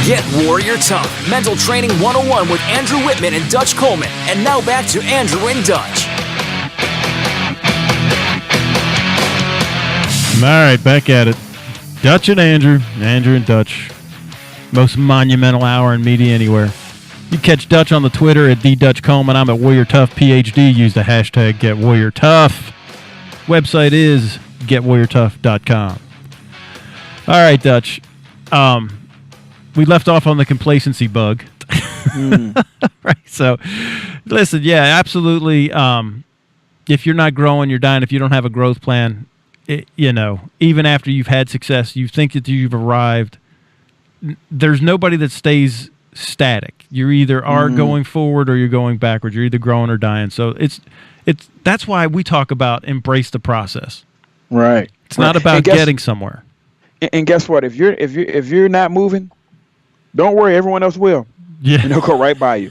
Get Warrior Tough, Mental Training 101 with Andrew Wittman and Dutch Coleman. And now back to Andrew and Dutch. All right, back at it. Dutch and Andrew and Dutch. Most monumental hour in media anywhere. You catch Dutch on the Twitter at @DutchColeman. I'm at Warrior Tough PhD. Use the hashtag #GetWarriorTough. Website is getwarriortough.com. All right, Dutch. We left off on the complacency bug. Right. So, listen, yeah, absolutely. If you're not growing, you're dying. If you don't have a growth plan, even after you've had success, you think that you've arrived. There's nobody that stays static. You either are going forward or you're going backwards. You're either growing or dying. So that's why we talk about embrace the process. Right. It's not about getting somewhere. And guess what? If you're not moving, don't worry. Everyone else will. Yeah. And they'll go right by you.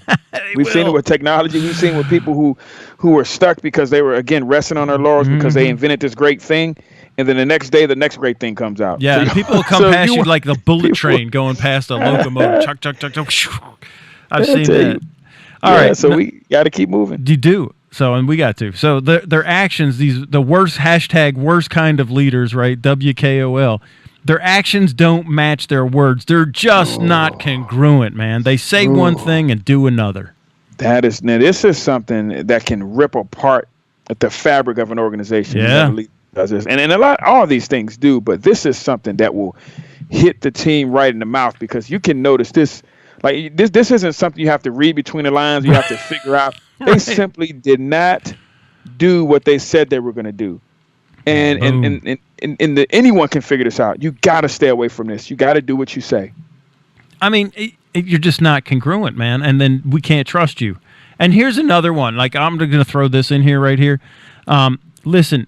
We've seen it with technology. We've seen it with people who were stuck because they were, again, resting on their laurels because they invented this great thing. And then the next day, the next great thing comes out. Yeah, so people will come past you like the bullet train going past a locomotive. Chuck, chuck, chuck, chuck. I've seen that. All right. So we got to keep moving. You do. So, and we got to. So their actions, the worst worst kind of leaders, right? WKOL. Their actions don't match their words. They're just not congruent, man. They say one thing and do another. This is something that can rip apart the fabric of an organization. Yeah. Does this. And all of these things do, but this is something that will hit the team right in the mouth because you can notice this. Like this isn't something you have to read between the lines. You have to figure out. They simply did not do what they said they were going to do. And anyone can figure this out. You got to stay away from this. You got to do what you say. I mean, you're just not congruent, man. And then we can't trust you. And here's another one. Like, I'm going to throw this in here right here. Listen,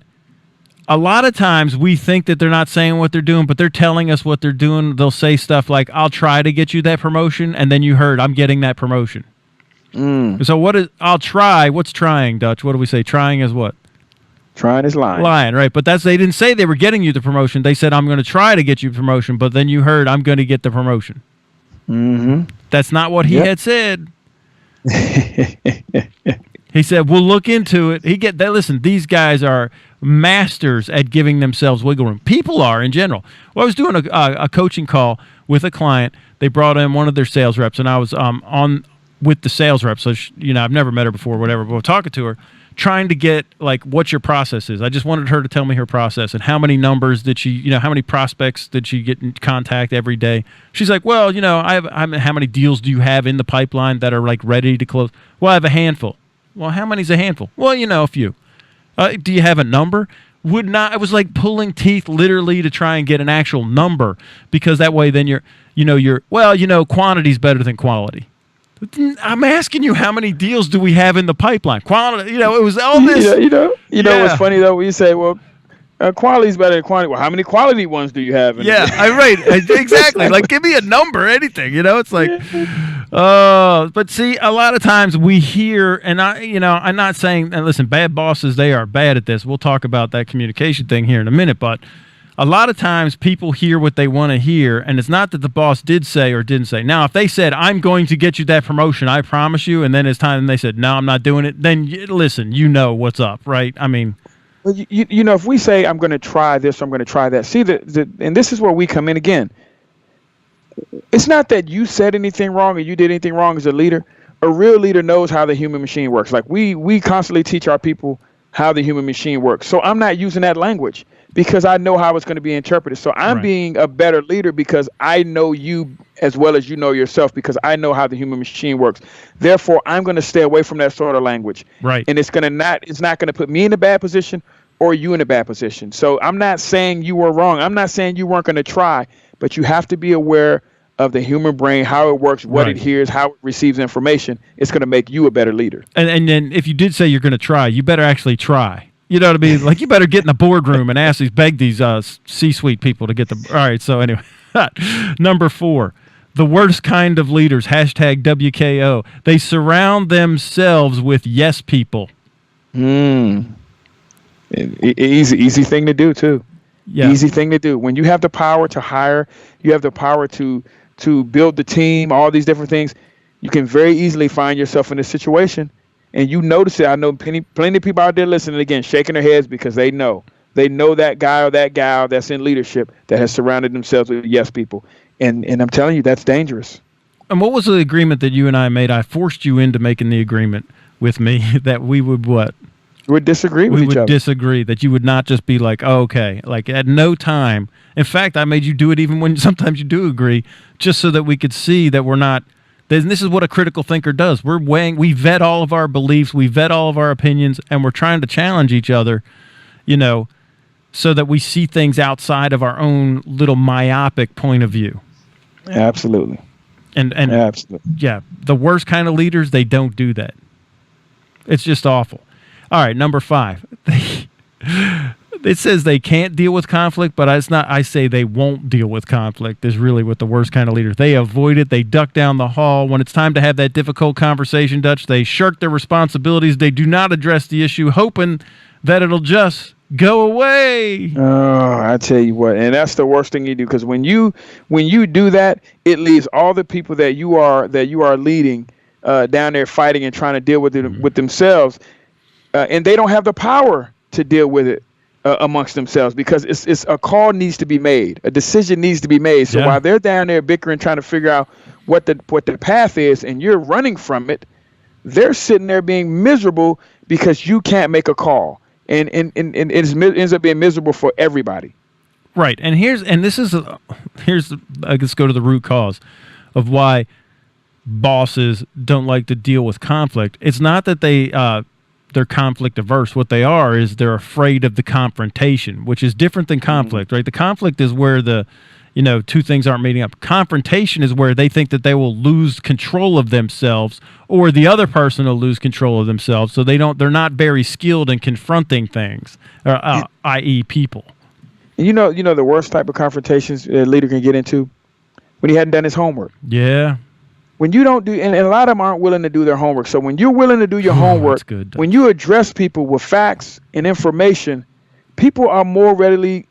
a lot of times we think that they're not saying what they're doing, but they're telling us what they're doing. They'll say stuff like, I'll try to get you that promotion. And then you heard, I'm getting that promotion. So I'll try. What's trying, Dutch? What do we say? Trying is what? Trying is lying. Lying, right. But they didn't say they were getting you the promotion. They said, I'm going to try to get you the promotion. But then you heard, I'm going to get the promotion. That's not what he had said. He said, we'll look into it. Listen, these guys are masters at giving themselves wiggle room. People are in general. Well, I was doing a coaching call with a client. They brought in one of their sales reps, and I was on with the sales rep. So, I've never met her before, whatever, but talking to her, trying to get, like, what your process is. I just wanted her to tell me her process and how many numbers did she, how many prospects did she get in contact every day. She's like, well, how many deals do you have in the pipeline that are, like, ready to close? Well, I have a handful. Well, how many's a handful? Well, a few. Do you have a number? I was like pulling teeth literally to try and get an actual number because that way then quantity's better than quality. I'm asking you, how many deals do we have in the pipeline? Quality, it was all this. What's funny though? We say, well, quality's better than quantity. Well, how many quality ones do you have? Right, exactly. Like, give me a number, anything. It's like, but see, a lot of times we hear, and I'm not saying, and listen, bad bosses, they are bad at this. We'll talk about that communication thing here in a minute, but a lot of times people hear what they want to hear, and it's not that the boss did say or didn't say. Now, if they said, I'm going to get you that promotion, I promise you, and then it's time and they said, no, I'm not doing it, then listen, what's up, right? I mean, well, if we say, I'm going to try this, I'm going to try that, see, and this is where we come in again. It's not that you said anything wrong or you did anything wrong as a leader. A real leader knows how the human machine works. Like, we constantly teach our people how the human machine works. So I'm not using that language because I know how it's going to be interpreted. So I'm being a better leader because I know you as well as you know yourself, because I know how the human machine works. Therefore, I'm going to stay away from that sort of language. Right. And it's not going to put me in a bad position or you in a bad position. So I'm not saying you were wrong. I'm not saying you weren't going to try, but you have to be aware of the human brain, how it works, what it hears, how it receives information. It's going to make you a better leader. And then if you did say you're going to try, you better actually try. You know what I mean? Like, you better get in the boardroom and beg these C-suite people to get the. All right. So anyway, number 4, the worst kind of leaders, #WKO. They surround themselves with yes people. Easy thing to do too. Yeah. Easy thing to do. When you have the power to hire, you have the power to to build the team, all these different things, you can very easily find yourself in a situation, and you notice it. I know plenty of people out there listening again, shaking their heads because they know that guy or that gal that's in leadership that has surrounded themselves with yes people, and I'm telling you, that's dangerous. And what was the agreement that you and I made? I forced you into making the agreement with me that we would what? We would disagree with each other. We would disagree, that you would not just be like, oh, okay, like at no time. In fact, I made you do it even when sometimes you do agree, just so that we could see that we're not. And this is what a critical thinker does. We vet all of our beliefs, we vet all of our opinions, and we're trying to challenge each other, so that we see things outside of our own little myopic point of view. Absolutely. And absolutely. Yeah, the worst kind of leaders, they don't do that. It's just awful. All right, number 5. It says they can't deal with conflict, but it's not. I say they won't deal with conflict is really what the worst kind of leaders. They avoid it. They duck down the hall. When it's time to have that difficult conversation, Dutch, they shirk their responsibilities. They do not address the issue, hoping that it'll just go away. Oh, I tell you what, and that's the worst thing you do, because when you do that, it leaves all the people that you are leading down there fighting and trying to deal with it with themselves, and they don't have the power to deal with it amongst themselves, because it's a call needs to be made, a decision needs to be made. So while they're down there bickering, trying to figure out what the path is, and you're running from it, they're sitting there being miserable because you can't make a call. And it ends up being miserable for everybody. Right, and let's go to the root cause of why bosses don't like to deal with conflict. It's not that they're conflict averse. What they are is they're afraid of the confrontation, which is different than conflict, right? The conflict is where two things aren't meeting up. Confrontation is where they think that they will lose control of themselves, or the other person will lose control of themselves. So they're not very skilled in confronting things, i.e. people. You know the worst type of confrontations a leader can get into? When he hadn't done his homework. Yeah. When you don't do, and a lot of them aren't willing to do their homework. So when you're willing to do your homework, good. When you address people with facts and information, people are more readily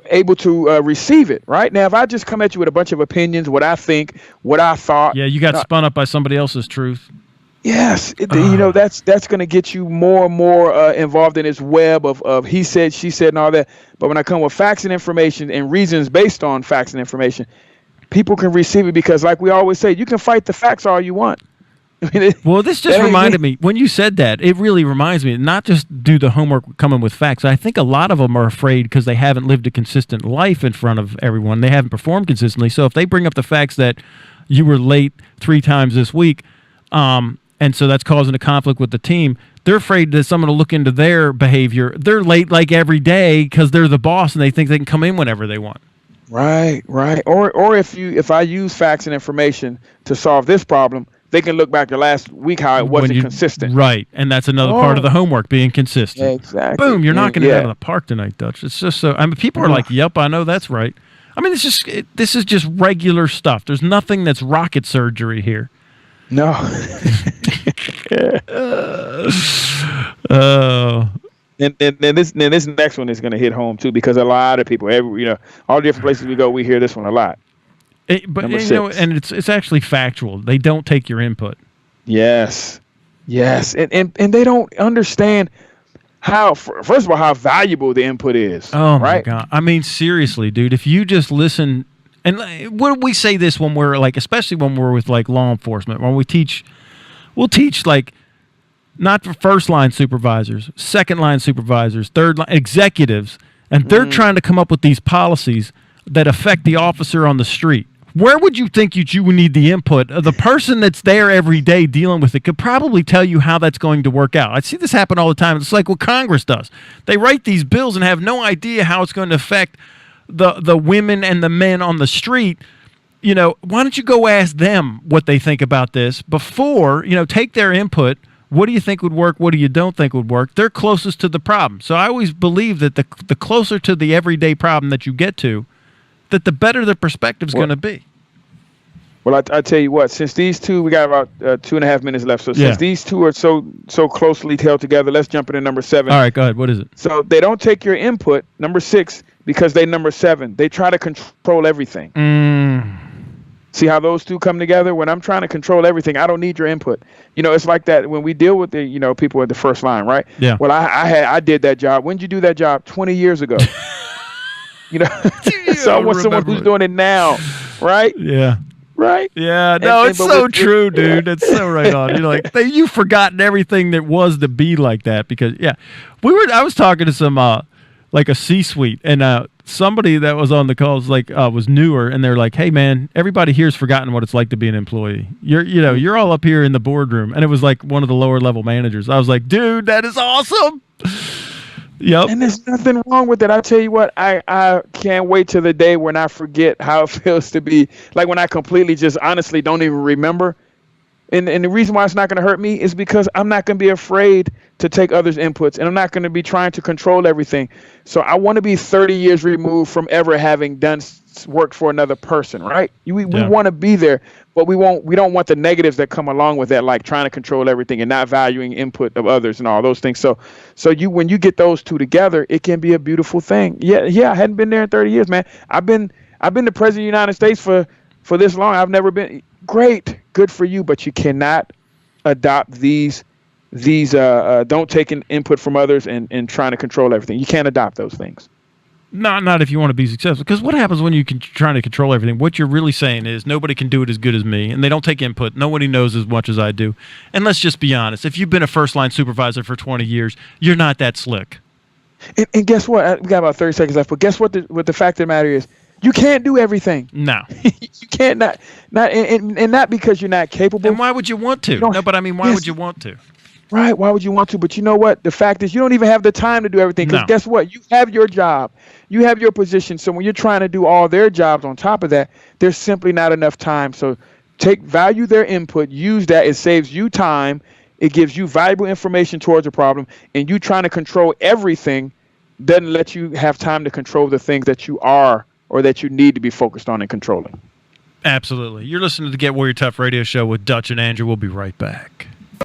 able to receive it, right? Now, if I just come at you with a bunch of opinions, what I think, what I thought. Yeah, you got spun up by somebody else's truth. Yes, that's going to get you more and more involved in this web of he said, she said, and all that. But when I come with facts and information and reasons based on facts and information, people can receive it, because, like we always say, you can fight the facts all you want. Well, this just reminded me, when you said that, it really reminds me, not just do the homework coming with facts. I think a lot of them are afraid because they haven't lived a consistent life in front of everyone. They haven't performed consistently. So if they bring up the facts that you were late 3 times this week, and so that's causing a conflict with the team, they're afraid that someone will look into their behavior. They're late like every day because they're the boss and they think they can come in whenever they want. Right. Or if I use facts and information to solve this problem, they can look back to last week how it wasn't consistent. Right, and that's another part of the homework, being consistent. Exactly. Boom, you're knocking it out of the park tonight, Dutch. It's just so, people are like, yep, I know that's right. This is just regular stuff. There's nothing that's rocket surgery here. No. And this next one is going to hit home too, because a lot of people, all the different places we go, we hear this one a lot. And it's actually factual. They don't take your input. Yes, and they don't understand how, first of all, how valuable the input is. Oh right? My God! Seriously, dude. If you just listen, and we say this when we're like, especially when we're with like law enforcement, when we'll teach like not for first line supervisors, second line supervisors, third line executives, and they're trying to come up with these policies that affect the officer on the street. Where would you think you would need the input? The person that's there every day dealing with it could probably tell you how that's going to work out. I see this happen all the time. It's like what Congress does. They write these bills and have no idea how it's going to affect the women and the men on the street. Why don't you go ask them what they think about this before, take their input. What do you think would work? What do you don't think would work? They're closest to the problem. So I always believe that the closer to the everyday problem that you get to, that the better the perspective's going to be. Well, I tell you what, since these two, we got about 2.5 minutes left. So since these two are so closely held together, let's jump into number 7. All right, go ahead. What is it? So they don't take your input, number 6, because they number 7. They try to control everything. See how those two come together? When I'm trying to control everything, I don't need your input. It's like that when we deal with the, people at the first line, right? Yeah. Well, I did that job. When did you do that job? 20 years ago. So I want someone who's doing it now, right? Yeah. Right? Yeah, no, it's so true, dude. It's so right on. You're like, you've forgotten everything that was to be like that because, I was talking to some, like a C-suite, and somebody that was on the calls was newer, and they're like, hey, man, everybody here's forgotten what it's like to be an employee. You're all up here in the boardroom, and it was like one of the lower level managers. I was like, dude, that is awesome. Yep. And there's nothing wrong with it. I tell you what, I can't wait till the day when I forget how it feels to be, like when I completely just honestly don't even remember. And the reason why it's not going to hurt me is because I'm not going to be afraid to take others' inputs, and I'm not going to be trying to control everything. So I want to be 30 years removed from ever having done work for another person, right? We want to be there, but we don't want the negatives that come along with that, like trying to control everything and not valuing input of others and all those things. So when you get those two together, it can be a beautiful thing. Yeah, I hadn't been there in 30 years, man. I've been the president of the United States for this long. I've never been. Great, good for you, but you cannot adopt these don't take an input from others and trying to control everything. You can't adopt those things. Not if you want to be successful. Because what happens when you're trying to control everything? What you're really saying is nobody can do it as good as me, and they don't take input. Nobody knows as much as I do. And let's just be honest. If you've been a first-line supervisor for 20 years, you're not that slick. And guess what? We got about 30 seconds left. But guess what? What the fact of the matter is, you can't do everything. No. You can't not not because you're not capable. And why would you want to? No, but I mean, why would you want to? Right. Why would you want to? But you know what? The fact is you don't even have the time to do everything. Because guess what? You have your job. You have your position. So when you're trying to do all their jobs on top of that, there's simply not enough time. So value their input. Use that. It saves you time. It gives you valuable information towards a problem. And you trying to control everything doesn't let you have time to control the things that you are or that you need to be focused on and controlling. Absolutely. You're listening to the Get Warrior Tough radio show with Dutch and Andrew. We'll be right back.